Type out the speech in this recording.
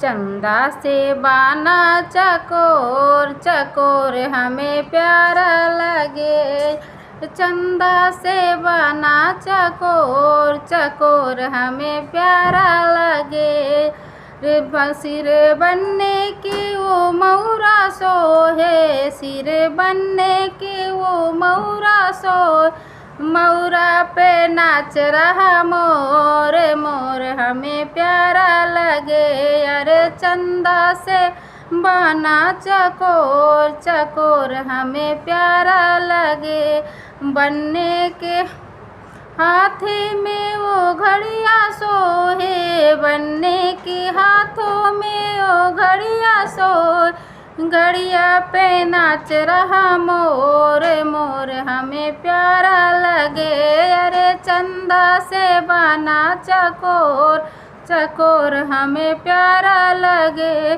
चंदा से बाना चकोर चकोर हमें प्यारा लगे। चंदा से बना चकोर चकोर हमें प्यारा लगे। रे सिर बनने की वो मौरा सोहे, सिर बनने की वो मौरा सोहे। मौरा पे नाच रहा मोर, मोर हमें प्यारा लगे। अरे चंदा से बना चकोर चकोर हमें प्यारा लगे। बनने के हाथी में वो घड़िया सोहे, बनने के हाथों में वो घड़िया सोहे। घड़िया पे नाच रहा मोर, मोर हमें प्यारा लगे। अरे चंदा से बना चकोर चकोर हमें प्यारा लगे।